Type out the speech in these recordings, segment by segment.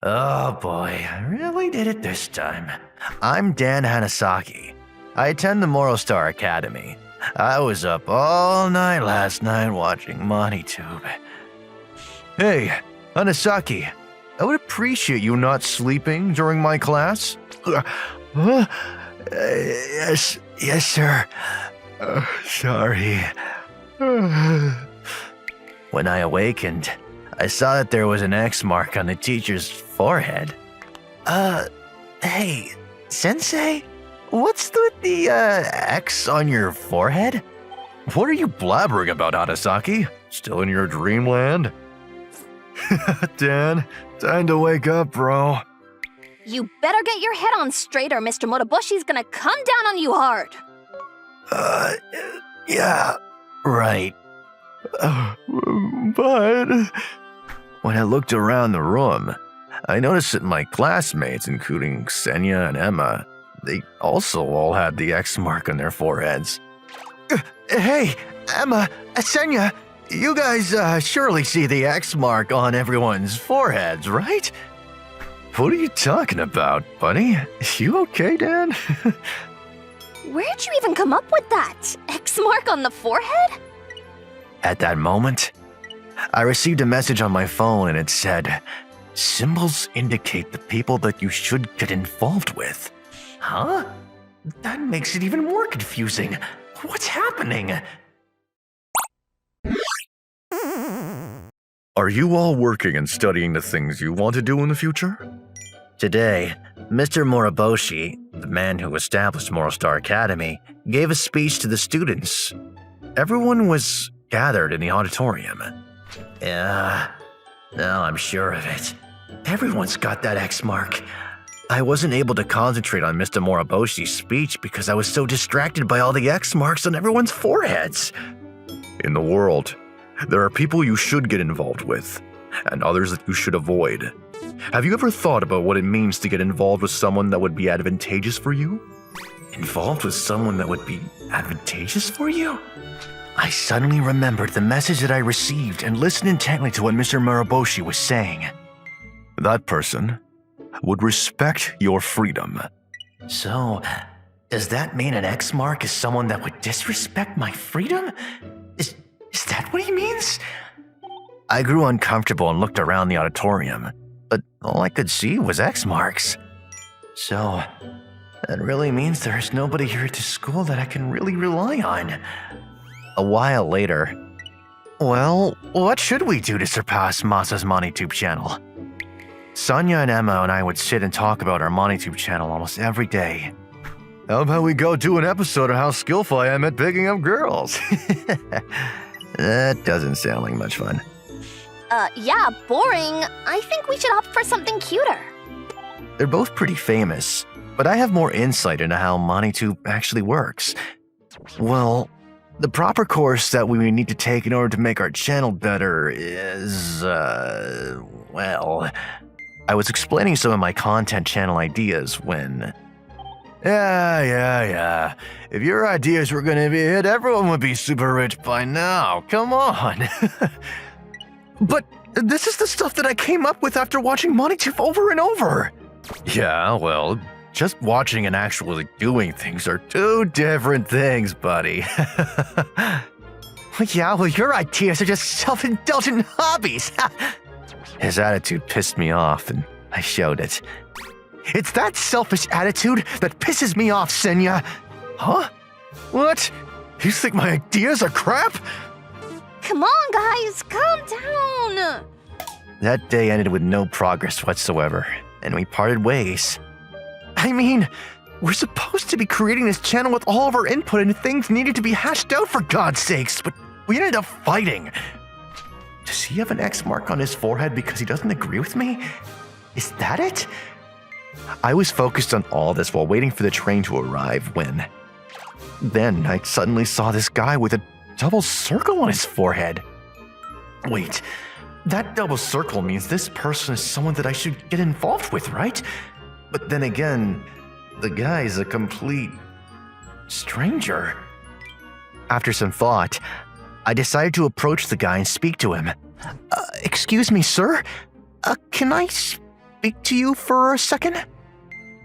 Oh boy, I really did it this time. I'm Dan Hanasaki. I attend the Moral Star Academy. I was up all night last night watching MoneyTube. Hey, Hanasaki, I would appreciate you not sleeping during my class. Yes, sir. Sorry. When I awakened, I saw that there was an X mark on the teacher's forehead. Hey, Sensei? What's with the X on your forehead? What are you blabbering about, Hanasaki? Still in your dreamland? Dan, time to wake up, bro. You better get your head on straight or Mr. Motobushi's gonna come down on you hard. Yeah, right. But when I looked around the room, I noticed that my classmates, including Senya and Emma, they also all had the X mark on their foreheads. Hey, Emma, Senya, you guys surely see the X mark on everyone's foreheads, right? What are you talking about, buddy? You okay, Dan? Where'd you even come up with that? X mark on the forehead? At that moment, I received a message on my phone and it said, "Symbols indicate the people that you should get involved with." Huh? That makes it even more confusing. What's happening? Are you all working and studying the things you want to do in the future? Today, Mr. Moriboshi, the man who established Moral Star Academy, gave a speech to the students. Everyone was gathered in the auditorium. Yeah, now I'm sure of it. Everyone's got that X mark. I wasn't able to concentrate on Mr. Moriboshi's speech because I was so distracted by all the X marks on everyone's foreheads. In the world, there are people you should get involved with, and others that you should avoid. Have you ever thought about what it means to get involved with someone that would be advantageous for you? Involved with someone that would be advantageous for you? I suddenly remembered the message that I received and listened intently to what Mr. Moriboshi was saying. That person would respect your freedom. So, does that mean an X mark is someone that would disrespect my freedom? Is that what he means? I grew uncomfortable and looked around the auditorium, but all I could see was X marks. So, that really means there's nobody here at the school that I can really rely on. A while later, well, what should we do to surpass Masa's MoneyTube channel? Sonia and Emma and I would sit and talk about our MoneyTube channel almost every day. How about we go do an episode of how skillful I am at picking up girls? That doesn't sound like much fun. Yeah, boring. I think we should opt for something cuter. They're both pretty famous, but I have more insight into how MoneyTube actually works. Well, the proper course that we need to take in order to make our channel better is, well, I was explaining some of my content channel ideas when... Yeah. If your ideas were gonna be a hit, everyone would be super rich by now. Come on. But this is the stuff that I came up with after watching MoneyTube over and over. Yeah, well, just watching and actually doing things are two different things, buddy. Yeah, well, your ideas are just self-indulgent hobbies. His attitude pissed me off, and I showed it. It's that selfish attitude that pisses me off, Senya. Huh? What? You think my ideas are crap? Come on, guys, calm down. That day ended with no progress whatsoever, and we parted ways. I mean, we're supposed to be creating this channel with all of our input and things needed to be hashed out for God's sakes, but we ended up fighting. Does he have an X mark on his forehead because he doesn't agree with me? Is that it? I was focused on all this while waiting for the train to arrive when... Then I suddenly saw this guy with a double circle on his forehead. Wait, that double circle means this person is someone that I should get involved with, right? But then again, the guy's a complete stranger. After some thought, I decided to approach the guy and speak to him. Excuse me, sir? Can I speak to you for a second?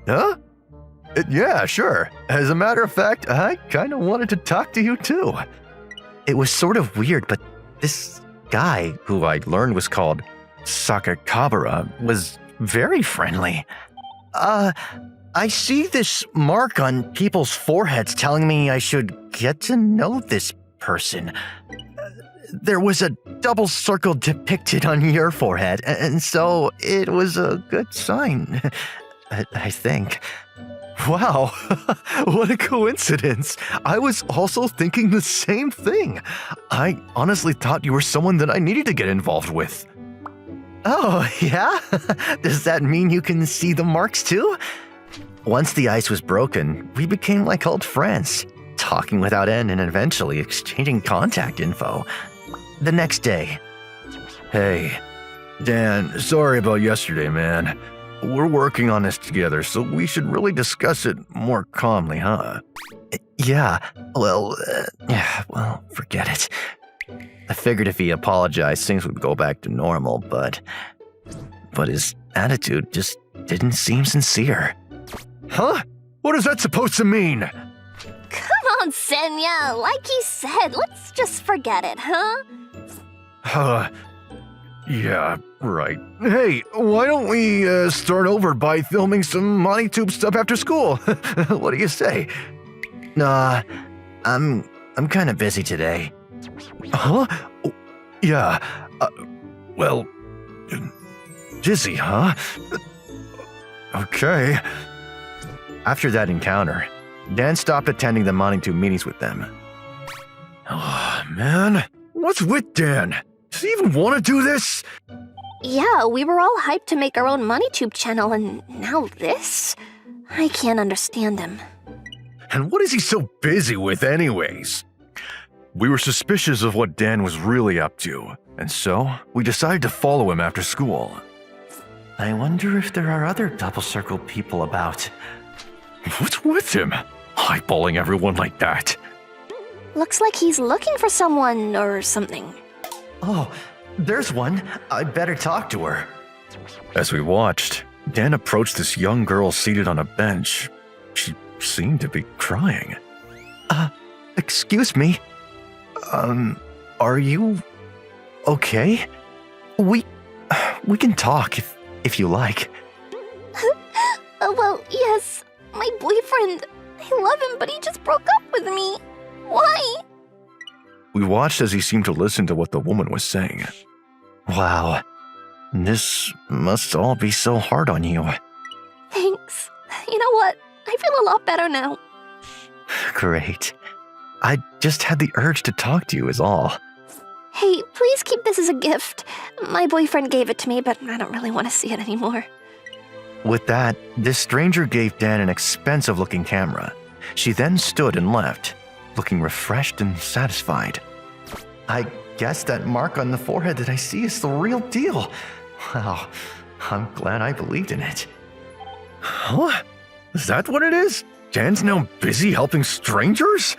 Huh? Yeah, sure. As a matter of fact, I kind of wanted to talk to you too. It was sort of weird, but this guy, who I learned was called Sakakabara, was very friendly. I see this mark on people's foreheads telling me I should get to know this person. There was a double circle depicted on your forehead, and so it was a good sign, I think. Wow, what a coincidence. I was also thinking the same thing. I honestly thought you were someone that I needed to get involved with. Oh, yeah? Does that mean you can see the marks too? Once the ice was broken, we became like old friends, talking without end and eventually exchanging contact info. The next day. Hey, Dan, sorry about yesterday, man. We're working on this together, so we should really discuss it more calmly, huh? Yeah, well, forget it. I figured if he apologized, things would go back to normal, but his attitude just didn't seem sincere. Huh? What is that supposed to mean? Come on, Senya. Like he said, let's just forget it, huh? Yeah, right. Hey, why don't we start over by filming some MoneyTube stuff after school? What do you say? Nah, I'm kind of busy today. Huh? Oh, yeah. Well, busy, huh? Okay. After that encounter, Dan stopped attending the MoneyTube meetings with them. Oh, man. What's with Dan? Does he even want to do this? Yeah, we were all hyped to make our own MoneyTube channel, and now this? I can't understand him. And what is he so busy with anyways? We were suspicious of what Dan was really up to, and so we decided to follow him after school. I wonder if there are other double-circle people about. What's with him? Eyeballing everyone like that. Looks like he's looking for someone or something. Oh, there's one. I'd better talk to her. As we watched, Dan approached this young girl seated on a bench. She seemed to be crying. Excuse me. Are you okay? We can talk if you like. Well, yes. My boyfriend. I love him, but he just broke up with me. Why? We watched as he seemed to listen to what the woman was saying. Wow, this must all be so hard on you. Thanks. You know what? I feel a lot better now. Great. I just had the urge to talk to you is all. Hey, please keep this as a gift. My boyfriend gave it to me, but I don't really want to see it anymore. With that, this stranger gave Dan an expensive-looking camera. She then stood and left, looking refreshed and satisfied. I guess that mark on the forehead that I see is the real deal. Wow, I'm glad I believed in it. Huh? Is that what it is? Dan's now busy helping strangers?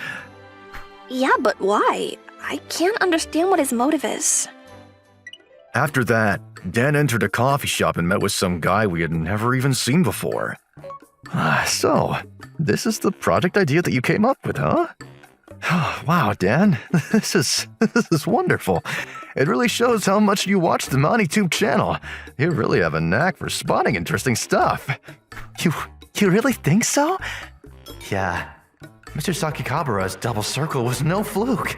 Yeah, but why? I can't understand what his motive is. After that, Dan entered a coffee shop and met with some guy we had never even seen before. So, this is the project idea that you came up with, huh? Wow, Dan, this is wonderful. It really shows how much you watch the MoneyTube channel. You really have a knack for spotting interesting stuff. You really think so? Yeah, Mr. Sakikabara's double circle was no fluke.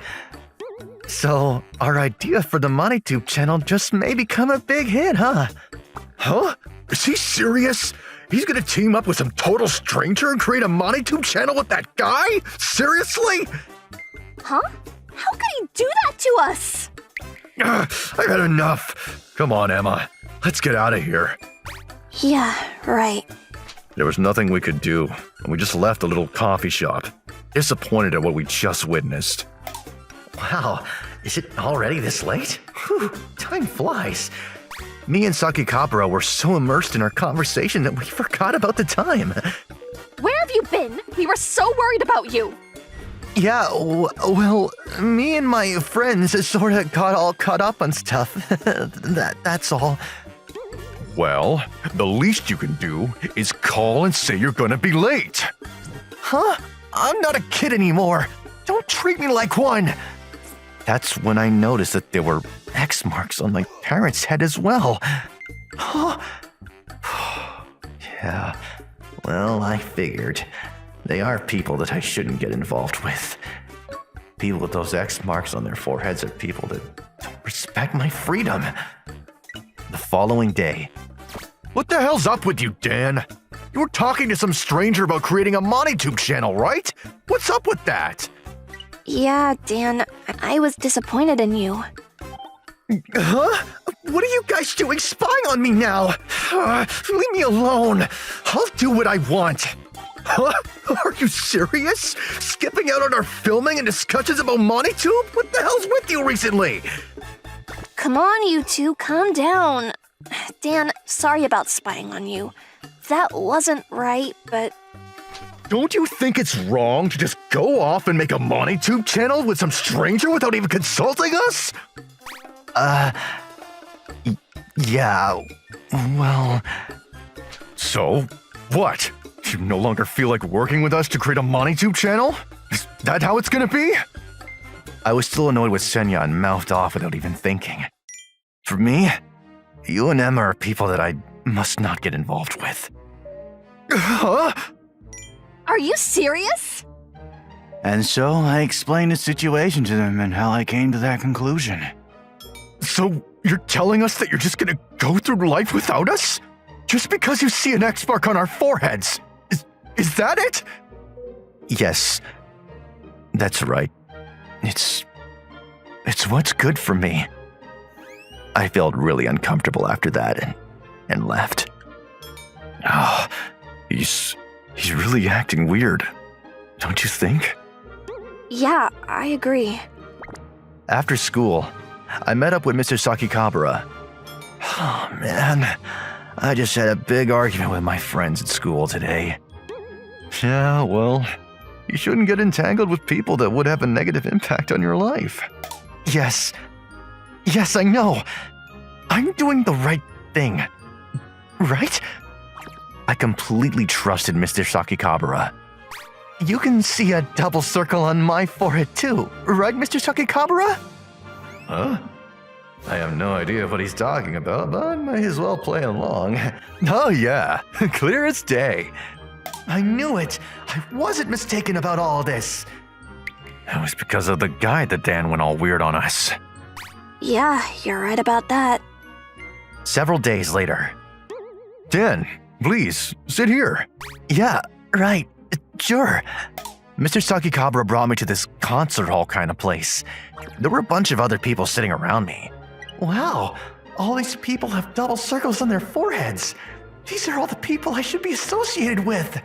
So, our idea for the MoneyTube channel just may become a big hit, huh? Huh? Is he serious? He's gonna team up with some total stranger and create a MoneyTube channel with that guy? Seriously? Huh? How could he do that to us? I had enough. Come on, Emma. Let's get out of here. Yeah, right. There was nothing we could do, and we just left the little coffee shop, disappointed at what we just witnessed. Wow, is it already this late? Whew, time flies. Me and Sakikabara were so immersed in our conversation that we forgot about the time. Where have you been? We were so worried about you. Yeah, well, me and my friends sort of got all caught up on stuff. That's all. Well, the least you can do is call and say you're gonna be late. Huh? I'm not a kid anymore. Don't treat me like one. That's when I noticed that there were X marks on my parents' head as well. Huh? Yeah, well, I figured. They are people that I shouldn't get involved with. People with those X marks on their foreheads are people that don't respect my freedom. The following day. What the hell's up with you, Dan? You were talking to some stranger about creating a MoniTube channel, right? What's up with that? Yeah, Dan, I was disappointed in you. Huh? What are you guys doing spying on me now? Leave me alone. I'll do what I want. Huh? Are you serious? Skipping out on our filming and discussions about MoniTube? What the hell's with you recently? Come on, you two, calm down. Dan, sorry about spying on you. That wasn't right, but... Don't you think it's wrong to just go off and make a MoniTube channel with some stranger without even consulting us? Yeah, well... So, what? You no longer feel like working with us to create a MoniTube channel? Is that how it's gonna be? I was still annoyed with Senya and mouthed off without even thinking. For me, you and Emma are people that I must not get involved with. Huh? Are you serious? And so I explained the situation to them and how I came to that conclusion. So you're telling us that you're just gonna go through life without us? Just because you see an X mark on our foreheads? Is that it? Yes, that's right. It's what's good for me. I felt really uncomfortable after that and left. Oh, he's really acting weird, don't you think? Yeah, I agree. After school, I met up with Mr. Sakikabara. Oh man, I just had a big argument with my friends at school today. Yeah, well, you shouldn't get entangled with people that would have a negative impact on your life. Yes, I know. I'm doing the right thing. Right? I completely trusted Mr. Sakikabara. You can see a double circle on my forehead too, right, Mr. Sakikabara? Huh? I have no idea what he's talking about, but I might as well play along. Oh yeah, clear as day. I knew it. I wasn't mistaken about all this. That was because of the guide that Dan went all weird on us. Yeah, you're right about that. Several days later. Dan, please, sit here. Yeah, right. Sure. Mr. Sakikabara brought me to this concert hall kind of place. There were a bunch of other people sitting around me. Wow, all these people have double circles on their foreheads. These are all the people I should be associated with.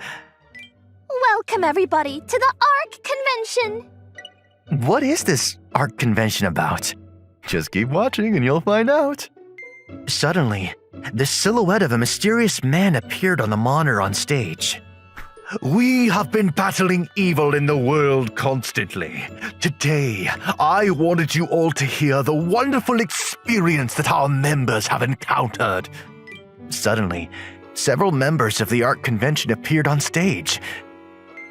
Welcome, everybody, to the Ark Convention. What is this Ark Convention about? Just keep watching and you'll find out. Suddenly, the silhouette of a mysterious man appeared on the monitor on stage. We have been battling evil in the world constantly. Today, I wanted you all to hear the wonderful experience that our members have encountered. Suddenly, several members of the Ark Convention appeared on stage.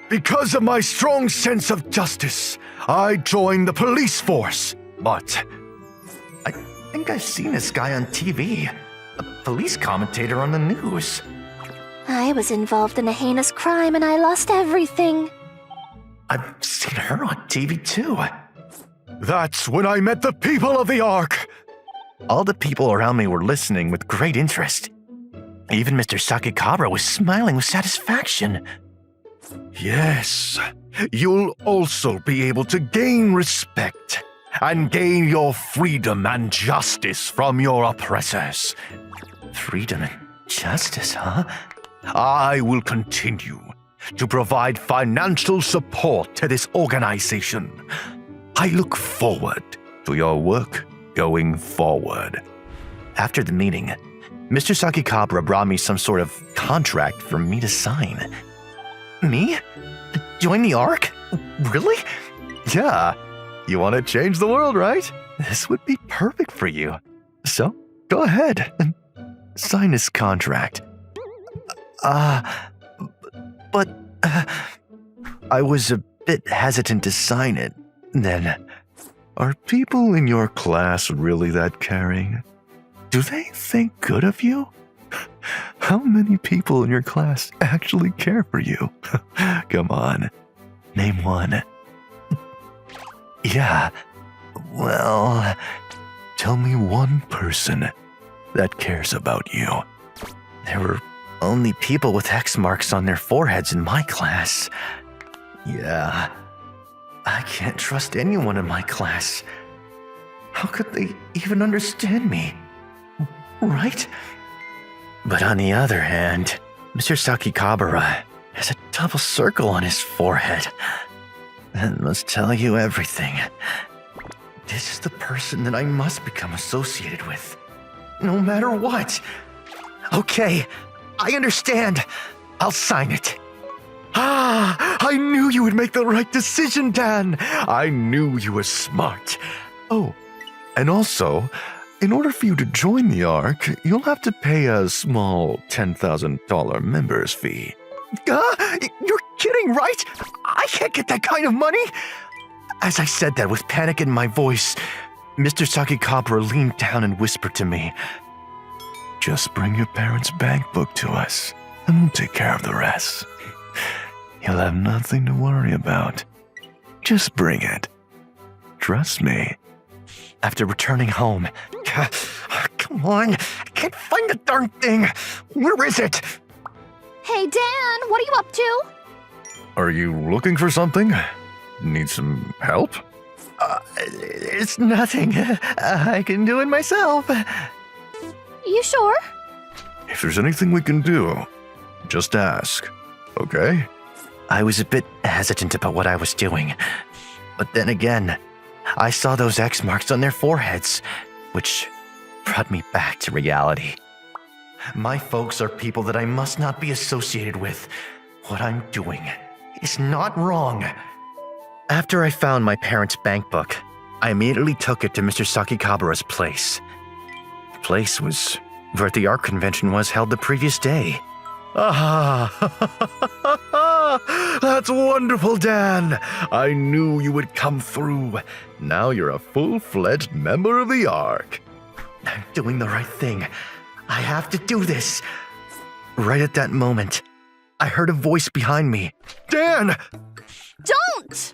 Because of my strong sense of justice, I joined the police force. But I think I've seen this guy on TV, a police commentator on the news. I was involved in a heinous crime and I lost everything. I've seen her on TV too. That's when I met the people of the Ark. All the people around me were listening with great interest. Even Mr. Sakikabara was smiling with satisfaction. Yes, you'll also be able to gain respect and gain your freedom and justice from your oppressors. Freedom and justice, huh? I will continue to provide financial support to this organization. I look forward to your work going forward. After the meeting, Mr. Sakikabara brought me some sort of contract for me to sign. Me? Join the Ark? Really? Yeah. You want to change the world, right? This would be perfect for you. So, go ahead. sign this contract. But I was a bit hesitant to sign it. Then, are people in your class really that caring? Do they think good of you? How many people in your class actually care for you? Come on, name one. Yeah, well, tell me one person that cares about you. There were only people with X marks on their foreheads in my class. Yeah, I can't trust anyone in my class. How could they even understand me? Right? But on the other hand, Mr. Sakikabara has a double circle on his forehead. That must tell you everything. This is the person that I must become associated with, no matter what. Okay, I understand. I'll sign it. I knew you would make the right decision, Dan. I knew you were smart. Oh, and also, in order for you to join the Ark, you'll have to pay a small $10,000 member's fee. You're kidding, right? I can't get that kind of money. As I said that with panic in my voice, Mr. Sakikabara leaned down and whispered to me, "Just bring your parents' bank book to us, and we'll take care of the rest. You'll have nothing to worry about. Just bring it. Trust me." After returning home, come on, I can't find the darn thing. Where is it? Hey, Dan, what are you up to? Are you looking for something? Need some help? It's nothing. I can do it myself. You sure? If there's anything we can do, just ask, okay? I was a bit hesitant about what I was doing. But then again, I saw those X marks on their foreheads, which brought me back to reality. My folks are people that I must not be associated with. What I'm doing is not wrong. After I found my parents' bank book, I immediately took it to Mr. Sakikabara's place. The place was where the Ark Convention was held the previous day. That's wonderful, Dan. I knew you would come through. Now you're a full-fledged member of the Ark. I'm doing the right thing. I have to do this. Right at that moment, I heard a voice behind me. Dan! Don't!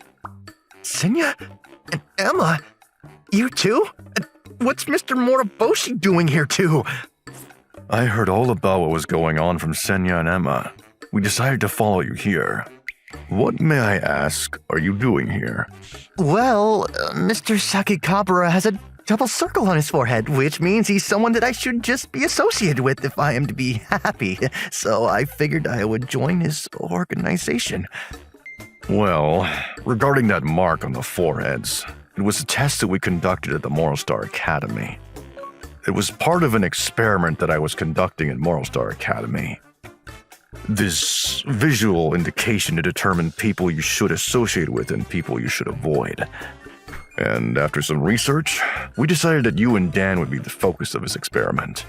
Senya? And Emma? You too? And what's Mr. Moriboshi doing here too? I heard all about what was going on from Senya and Emma. We decided to follow you here. What, may I ask, are you doing here? Well, Mr. Sakikabara has a double circle on his forehead, which means he's someone that I should just be associated with if I am to be happy. So I figured I would join his organization. Well, regarding that mark on the foreheads, it was a test that we conducted at the Moral Star Academy. It was part of an experiment that I was conducting at Moral Star Academy. This visual indication to determine people you should associate with and people you should avoid. And after some research, we decided that you and Dan would be the focus of this experiment.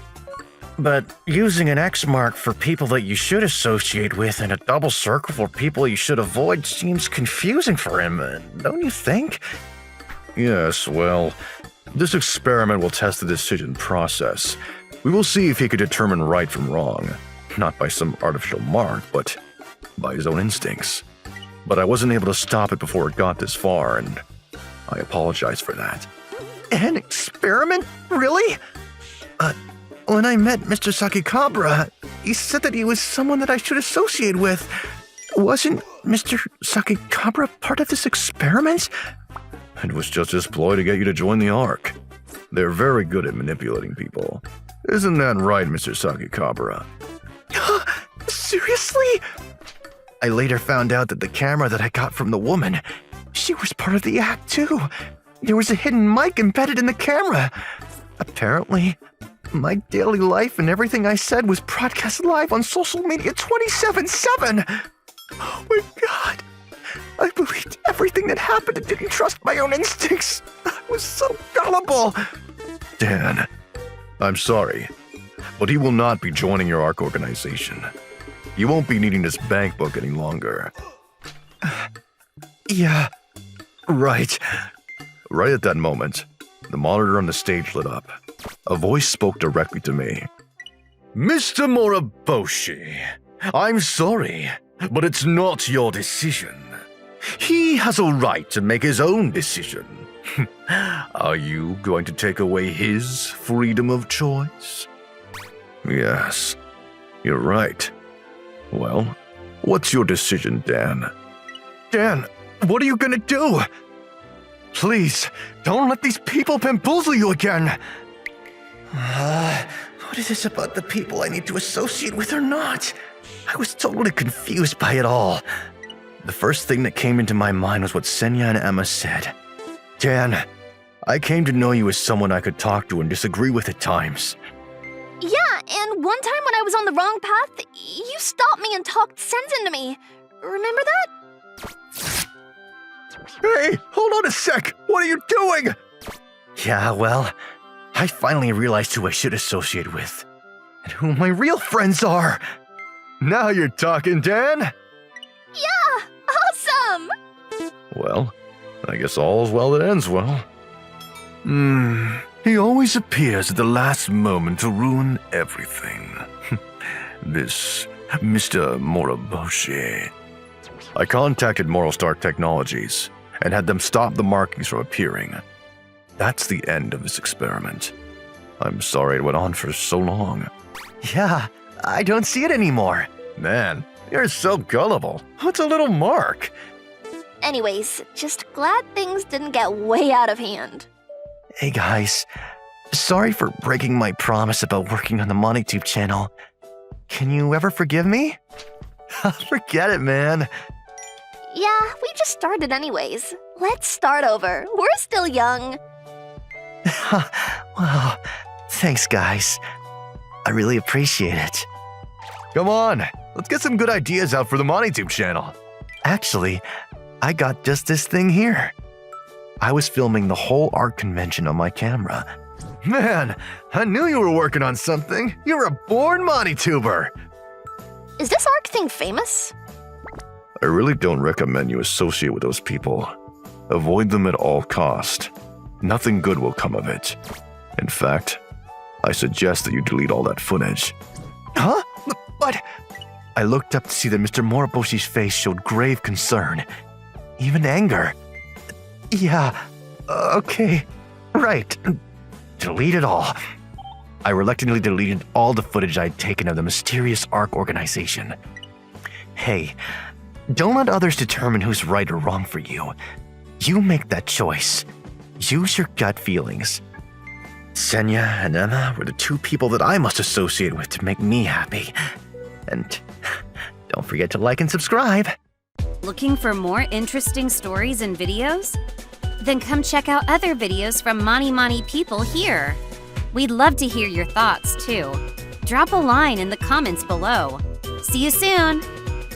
But using an X mark for people that you should associate with and a double circle for people you should avoid seems confusing for him, don't you think? Yes, well, this experiment will test the decision process. We will see if he could determine right from wrong, not by some artificial mark, but by his own instincts. But I wasn't able to stop it before it got this far, and I apologize for that. An experiment? Really? When I met Mr. Sakikabara, he said that he was someone that I should associate with. Wasn't Mr. Sakikabara part of this experiment? It was just his ploy to get you to join the Ark. They're very good at manipulating people. Isn't that right, Mr. Sakikabara? Seriously? I later found out that the camera that I got from the woman, she was part of the act too. There was a hidden mic embedded in the camera. Apparently, my daily life and everything I said was broadcast live on social media 24/7. Oh my God. I believed everything that happened and didn't trust my own instincts. I was so gullible. Dan, I'm sorry, but he will not be joining your Ark organization. You won't be needing this bank book any longer. Yeah, right. Right at that moment, the monitor on the stage lit up. A voice spoke directly to me. Mr. Moriboshi, I'm sorry, but it's not your decision. He has a right to make his own decision. Are you going to take away his freedom of choice? Yes, you're right. Well, what's your decision, Dan? Dan, what are you gonna do? Please, don't let these people bamboozle you again. What is this about the people I need to associate with or not? I was totally confused by it all. The first thing that came into my mind was what Senya and Emma said. Dan, I came to know you as someone I could talk to and disagree with at times. Yeah, and one time when I was on the wrong path, you stopped me and talked sense into me. Remember that? Hey, hold on a sec! What are you doing? Yeah, well, I finally realized who I should associate with, and who my real friends are. Now you're talking, Dan. Yeah, awesome! Well, I guess all's well that ends well. He always appears at the last moment to ruin everything. This Mr. Moriboshi. I contacted Moral Star Technologies and had them stop the markings from appearing. That's the end of this experiment. I'm sorry it went on for so long. Yeah, I don't see it anymore. Man, you're so gullible. What's a little mark? Anyways, just glad things didn't get way out of hand. Hey guys, sorry for breaking my promise about working on the MoneyTube channel. Can you ever forgive me? Forget it, man. Yeah, we just started anyways. Let's start over. We're still young. Wow, thanks guys. I really appreciate it. Come on, let's get some good ideas out for the MoneyTube channel. Actually, I got just this thing here. I was filming the whole Ark Convention on my camera. Man, I knew you were working on something. You're a born MoneyTuber. Is this Ark thing famous? I really don't recommend you associate with those people. Avoid them at all cost. Nothing good will come of it. In fact, I suggest that you delete all that footage. Huh? But I looked up to see that Mr. Moriboshi's face showed grave concern, even anger. Yeah, okay, right. Delete it all. I reluctantly deleted all the footage I'd taken of the mysterious Ark organization. Hey, don't let others determine who's right or wrong for you. You make that choice. Use your gut feelings. Senya and Emma were the two people that I must associate with to make me happy. And don't forget to like and subscribe. Looking for more interesting stories and videos? Then come check out other videos from Mani people here. We'd love to hear your thoughts too. Drop a line in the comments below. See you soon!